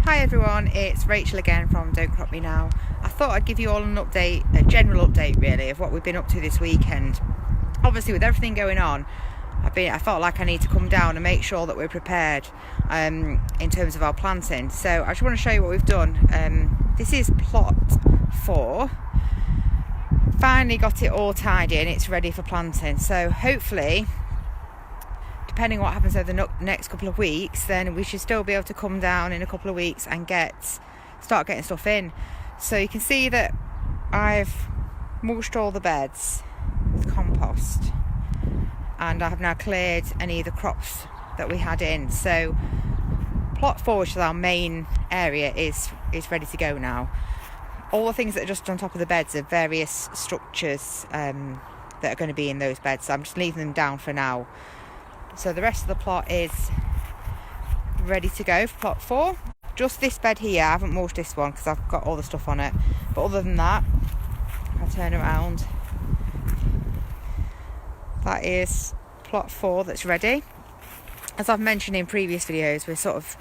Hi everyone, it's Rachel again from Don't Crop Me Now. I thought I'd give you all an update, a general update really, of what we've been up to this weekend. Obviously with everything going on, I felt like I need to come down and make sure that we're prepared in terms of our planting. So I just want to show you what we've done. This is plot 4. Finally got it all tidy and it's ready for planting. So hopefully, depending on what happens over the next couple of weeks, then we should still be able to come down in a couple of weeks and start getting stuff in. So you can see that I've mulched all the beds with compost, and I have now cleared any of the crops that we had in. So plot 4, which is our main area, is ready to go now. All the things that are just on top of the beds are various structures that are going to be in those beds, so I'm just leaving them down for now. So the rest of the plot is ready to go for plot 4. Just this bed here, I haven't mulched this one because I've got all the stuff on it. But other than that, I'll turn around. That is plot 4 that's ready. As I've mentioned in previous videos, we're sort of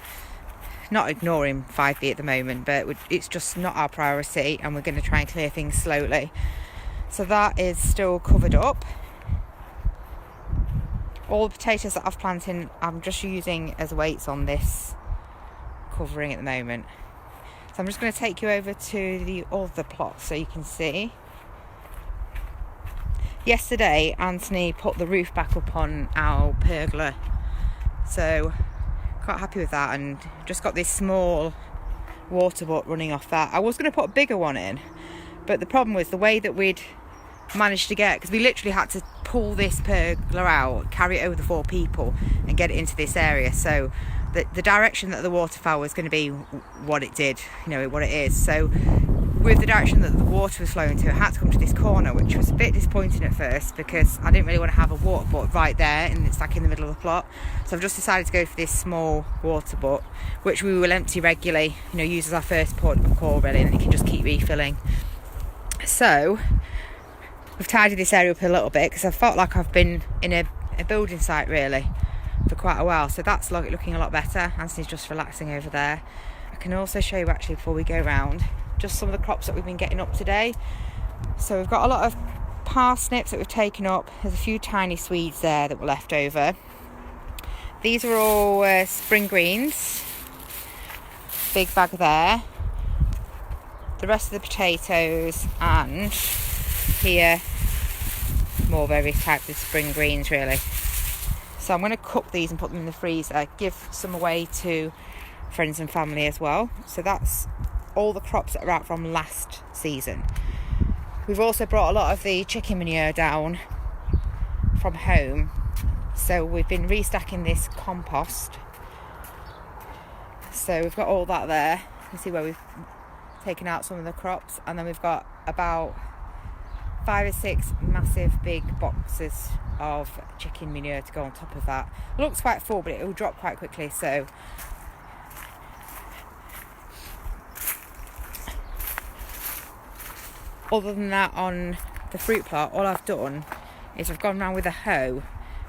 not ignoring 5B at the moment, but it's just not our priority and we're going to try and clear things slowly. So that is still covered up. All the potatoes that I've planted, I'm just using as weights on this covering at the moment. So I'm just going to take you over to the other plot so you can see. Yesterday, Anthony put the roof back up on our pergola. So quite happy with that, and just got this small water butt running off that. I was going to put a bigger one in, but the problem was the way that we'd managed to get, because we literally had to pull this pergola out, carry it over the 4 people and get it into this area. So the direction that the water fell was going to be what it did, what it is. So with the direction that the water was flowing to, it had to come to this corner, which was a bit disappointing at first because I didn't really want to have a water butt right there, and it's like in the middle of the plot. So I've just decided to go for this small water butt, which we will empty regularly, use as our first port of call really, and it can just keep refilling. So we've tidied this area up a little bit because I felt like I've been in a building site really for quite a while. So that's looking a lot better. Anthony's just relaxing over there. I can also show you actually before we go round just some of the crops that we've been getting up today. So we've got a lot of parsnips that we've taken up. There's a few tiny Swedes there that were left over. These are all spring greens. Big bag there. The rest of the potatoes, and here more various types of spring greens really. So I'm going to cook these and put them in the freezer, give some away to friends and family as well. So that's all the crops that are out from last season. We've also brought a lot of the chicken manure down from home, so we've been restacking this compost. So we've got all that there. You can see where we've taken out some of the crops, and then we've got about 5 or 6 massive big boxes of chicken manure to go on top of that. It looks quite full, but it will drop quite quickly. So other than that, on the fruit plot, all I've done is I've gone around with a hoe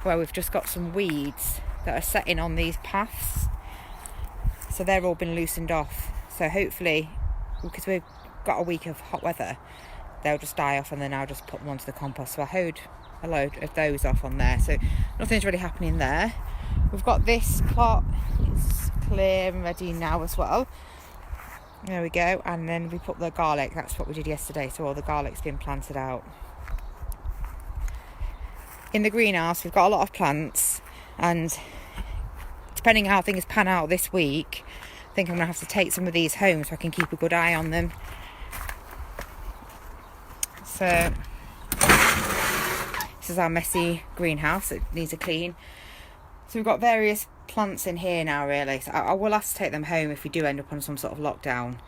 where we've just got some weeds that are setting on these paths. So they've all been loosened off. So hopefully, because we've got a week of hot weather, they'll just die off, and then I'll just put them onto the compost. So I hoed a load of those off on there. So nothing's really happening there. We've got this plot, it's clear and ready now as well. There we go. And then we put the garlic, that's what we did yesterday. So all the garlic's been planted out. In the greenhouse, we've got a lot of plants, and depending on how things pan out this week, I think I'm going to have to take some of these home so I can keep a good eye on them. So this is our messy greenhouse. It needs a clean. So we've got various plants in here now really. So I will have to take them home if we do end up on some sort of lockdown.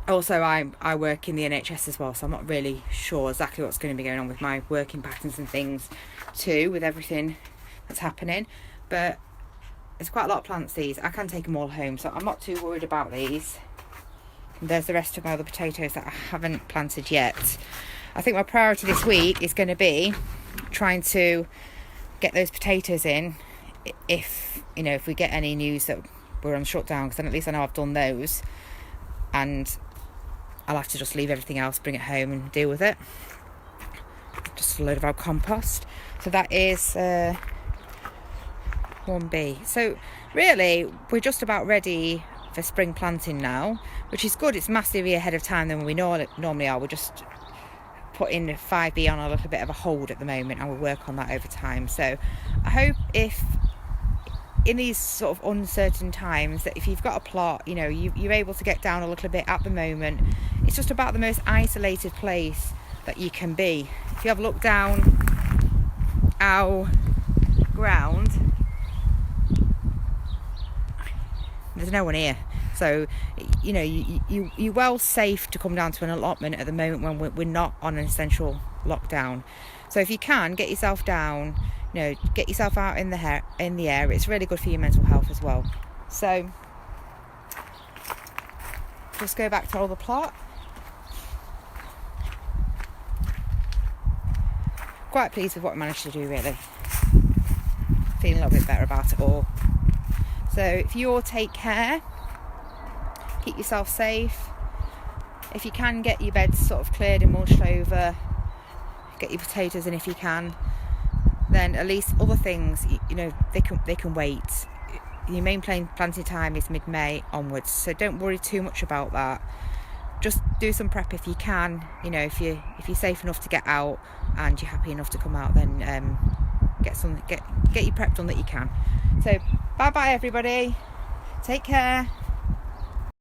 Also, I work in the NHS as well, so I'm not really sure exactly what's going to be going on with my working patterns and things too, with everything that's happening. But there's quite a lot of plants, these. I can take them all home, so I'm not too worried about these. And there's the rest of my other potatoes that I haven't planted yet. I think my priority this week is going to be trying to get those potatoes in if we get any news that we're on shutdown, because then at least I know I've done those, and I'll have to just leave everything else, bring it home and deal with it. Just a load of our compost. So that is 1B. So really we're just about ready for spring planting now, which is good. It's massively ahead of time than we normally are. We're just putting 5B on a little bit of a hold at the moment, and we'll work on that over time. So I hope, if in these sort of uncertain times, that if you've got a plot, you know, you're able to get down a little bit. At the moment, it's just about the most isolated place that you can be. If you have a look down our ground, there's no one here. So, you know, you're well safe to come down to an allotment at the moment when we're not on an essential lockdown. So if you can, get yourself down, you know, get yourself out in the air. It's really good for your mental health as well. So just go back to all the plot. Quite pleased with what I managed to do, really. Feeling a little bit better about it all. So if you all take care, keep yourself safe. If you can, get your beds sort of cleared and mulched over, get your potatoes in if you can, then at least other things, you know, they can wait. Your main planting time is mid-May onwards, so don't worry too much about that. Just do some prep if you can. You know, if you're safe enough to get out and you're happy enough to come out, then get your prep done that you can. So bye bye everybody, take care.